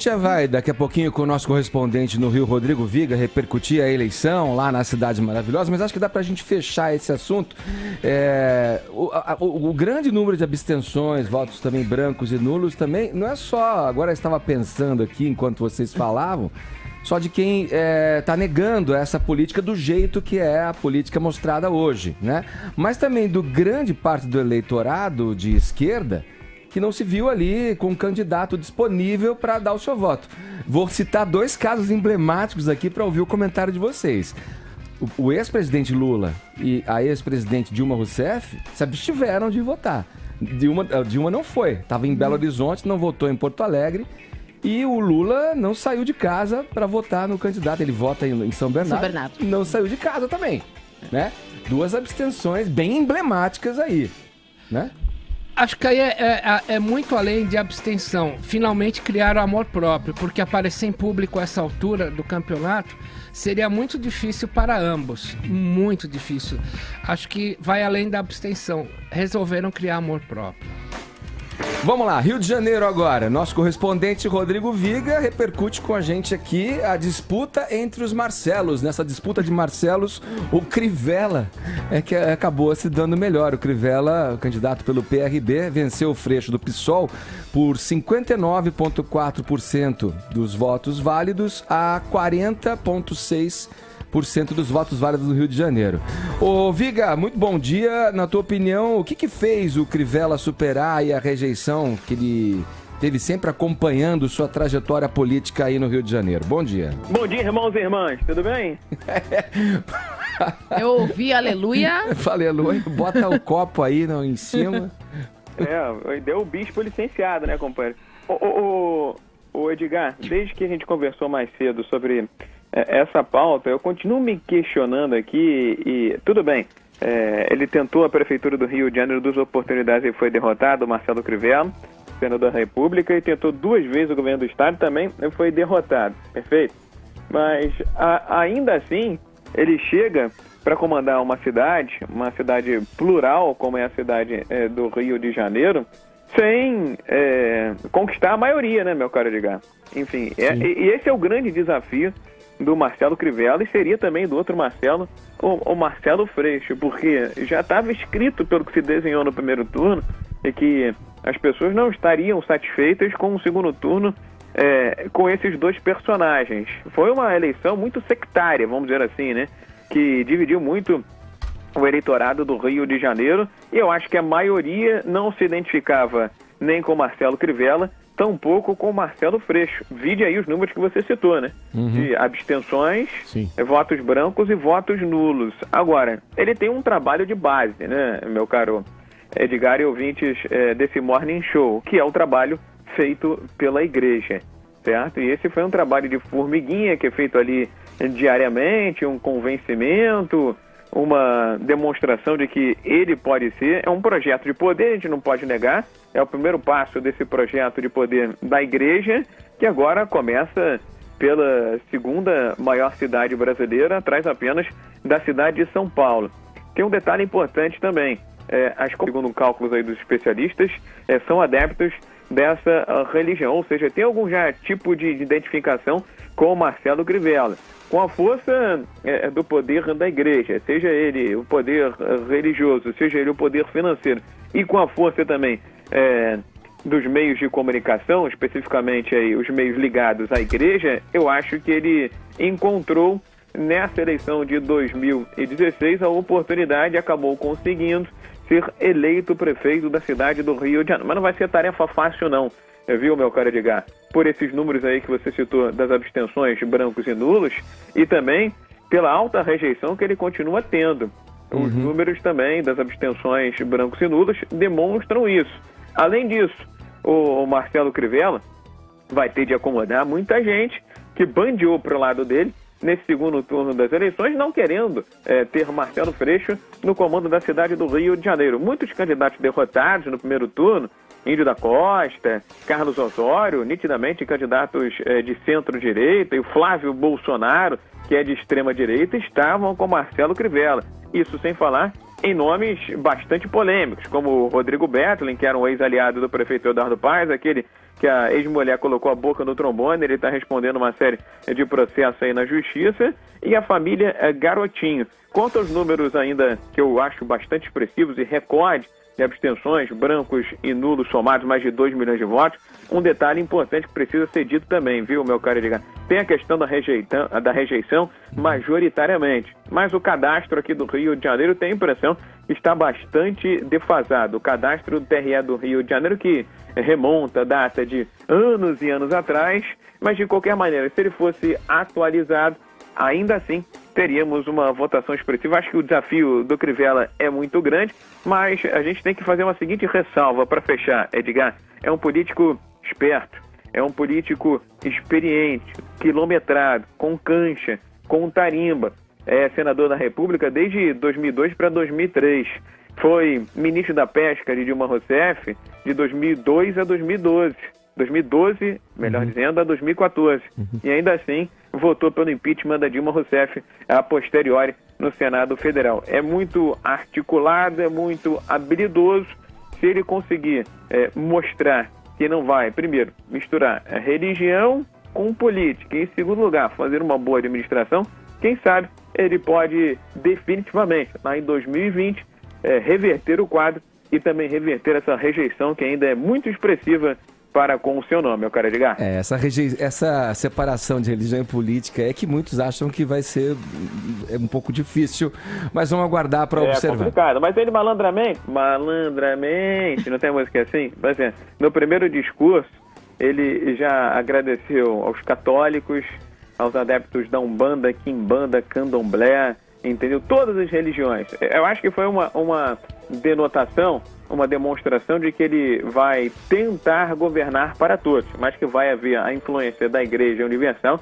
já vai, daqui a pouquinho, com o nosso correspondente no Rio, Rodrigo Viga, repercutir a eleição lá na Cidade Maravilhosa, mas acho que dá pra gente fechar esse assunto. O grande número de abstenções, votos também brancos e nulos também, não é só, agora eu estava pensando aqui, enquanto vocês falavam, só de quem está negando essa política do jeito que é a política mostrada hoje, né? Mas também do grande parte do eleitorado de esquerda que não se viu ali com um candidato disponível para dar o seu voto. Vou citar 2 casos emblemáticos aqui para ouvir o comentário de vocês. O ex-presidente Lula e a ex-presidente Dilma Rousseff se abstiveram de votar. Dilma não foi, estava em Belo Horizonte, não votou em Porto Alegre. E o Lula não saiu de casa para votar no candidato. Ele vota em São Bernardo. Não saiu de casa também, né? 2 abstenções bem emblemáticas aí, né? Acho que aí é muito além de abstenção. Finalmente criaram amor próprio, porque aparecer em público a essa altura do campeonato seria muito difícil para ambos. Muito difícil. Acho que vai além da abstenção. Resolveram criar amor próprio. Vamos lá, Rio de Janeiro agora. Nosso correspondente Rodrigo Viga repercute com a gente aqui a disputa entre os Marcelos. Nessa disputa de Marcelos, o Crivella é que acabou se dando melhor. O Crivella, candidato pelo PRB, venceu o Freixo do PSOL por 59,4% dos votos válidos a 40,6% dos votos válidos do Rio de Janeiro. Ô Viga, muito bom dia. Na tua opinião, o que fez o Crivella superar aí a rejeição que ele teve sempre acompanhando sua trajetória política aí no Rio de Janeiro? Bom dia. Bom dia, irmãos e irmãs. Tudo bem? Eu ouvi aleluia. Falei aleluia. Bota o copo aí em cima. Deu o bispo licenciado, né, companheiro? Ô Edgar, desde que a gente conversou mais cedo sobre essa pauta, eu continuo me questionando aqui e tudo bem, ele tentou a Prefeitura do Rio de Janeiro 2 oportunidades e foi derrotado, o Marcelo Crivella, senador da República, e tentou 2 vezes o governo do Estado, também foi derrotado, perfeito? Mas ainda assim, ele chega para comandar uma cidade plural, como é a cidade do Rio de Janeiro, sem conquistar a maioria, né, meu caro Edgar? Enfim, e esse é o grande desafio do Marcelo Crivella e seria também do outro Marcelo, o Marcelo Freixo, porque já estava escrito pelo que se desenhou no primeiro turno e que as pessoas não estariam satisfeitas com o segundo turno com esses 2 personagens. Foi uma eleição muito sectária, vamos dizer assim, né? Que dividiu muito o eleitorado do Rio de Janeiro e eu acho que a maioria não se identificava nem com Marcelo Crivella, tampouco com o Marcelo Freixo. Vide aí os números que você citou, né? De abstenções, votos brancos e votos nulos. Agora, ele tem um trabalho de base, né, meu caro Edgar e ouvintes desse Morning Show, que é o trabalho feito pela igreja, certo? E esse foi um trabalho de formiguinha que é feito ali diariamente, um convencimento, uma demonstração de que ele pode ser, é um projeto de poder, a gente não pode negar, é o primeiro passo desse projeto de poder da igreja, que agora começa pela 2ª maior cidade brasileira, atrás apenas da cidade de São Paulo. Tem um detalhe importante também, segundo cálculos aí dos especialistas, são adeptos dessa religião, ou seja, tem algum já tipo de identificação com o Marcelo Crivella, com a força do poder da igreja, seja ele o poder religioso, seja ele o poder financeiro, e com a força também dos meios de comunicação, especificamente aí, os meios ligados à igreja, eu acho que ele encontrou nessa eleição de 2016 a oportunidade e acabou conseguindo ser eleito prefeito da cidade do Rio de Janeiro. Mas não vai ser tarefa fácil não, viu, meu caro Edgar? Por esses números aí que você citou das abstenções brancos e nulos e também pela alta rejeição que ele continua tendo. Os números também das abstenções brancos e nulos demonstram isso. Além disso, o Marcelo Crivella vai ter de acomodar muita gente que bandeou para o lado dele nesse segundo turno das eleições, não querendo ter Marcelo Freixo no comando da cidade do Rio de Janeiro. Muitos candidatos derrotados no primeiro turno, Índio da Costa, Carlos Osório, nitidamente candidatos de centro-direita, e o Flávio Bolsonaro, que é de extrema-direita, estavam com Marcelo Crivella. Isso sem falar em nomes bastante polêmicos, como o Rodrigo Bertolin, que era um ex-aliado do prefeito Eduardo Paes, aquele que a ex-mulher colocou a boca no trombone, ele está respondendo uma série de processos aí na justiça, e a família Garotinho. Quanto aos números ainda, que eu acho bastante expressivos e recorde de abstenções, brancos e nulos somados, mais de 2 milhões de votos, um detalhe importante que precisa ser dito também, viu, meu caro Edgar? Tem a questão da rejeição majoritariamente, mas o cadastro aqui do Rio de Janeiro tem a impressão que está bastante defasado. O cadastro do TRE do Rio de Janeiro, que remonta a data de anos e anos atrás, mas de qualquer maneira, se ele fosse atualizado, ainda assim teríamos uma votação expressiva. Acho que o desafio do Crivella é muito grande, mas a gente tem que fazer uma seguinte ressalva para fechar, Edgar. É um político esperto, é um político experiente, quilometrado, com cancha, com tarimba. É senador da República desde 2002 para 2003. Foi ministro da Pesca de Dilma Rousseff de 2002 a 2012. 2012, melhor dizendo, a 2014. E ainda assim votou pelo impeachment da Dilma Rousseff a posteriori no Senado Federal. É muito articulado, é muito habilidoso. Se ele conseguir mostrar que não vai, primeiro, misturar a religião com política, e em segundo lugar, fazer uma boa administração, quem sabe ele pode definitivamente, lá em 2020, reverter o quadro e também reverter essa rejeição que ainda é muito expressiva para com o seu nome, meu caro Edgar. Essa separação de religião e política é que muitos acham que vai ser um pouco difícil, mas vamos aguardar para observar. É complicado, mas ele malandramente, não tem música assim? Mas no primeiro discurso, ele já agradeceu aos católicos, aos adeptos da Umbanda, Quimbanda, Candomblé, entendeu? Todas as religiões. Eu acho que foi uma denotação, uma demonstração de que ele vai tentar governar para todos, mas que vai haver a influência da Igreja Universal,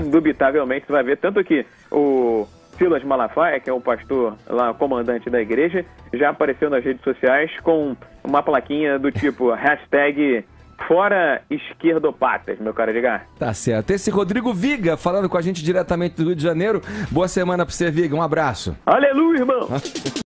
indubitavelmente vai haver, tanto que o Silas Malafaia, que é o pastor lá, comandante da igreja, já apareceu nas redes sociais com uma plaquinha do tipo hashtag Fora esquerdopatas, meu caro Edgar. Tá certo. Esse Rodrigo Viga falando com a gente diretamente do Rio de Janeiro. Boa semana pra você, Viga. Um abraço. Aleluia, irmão.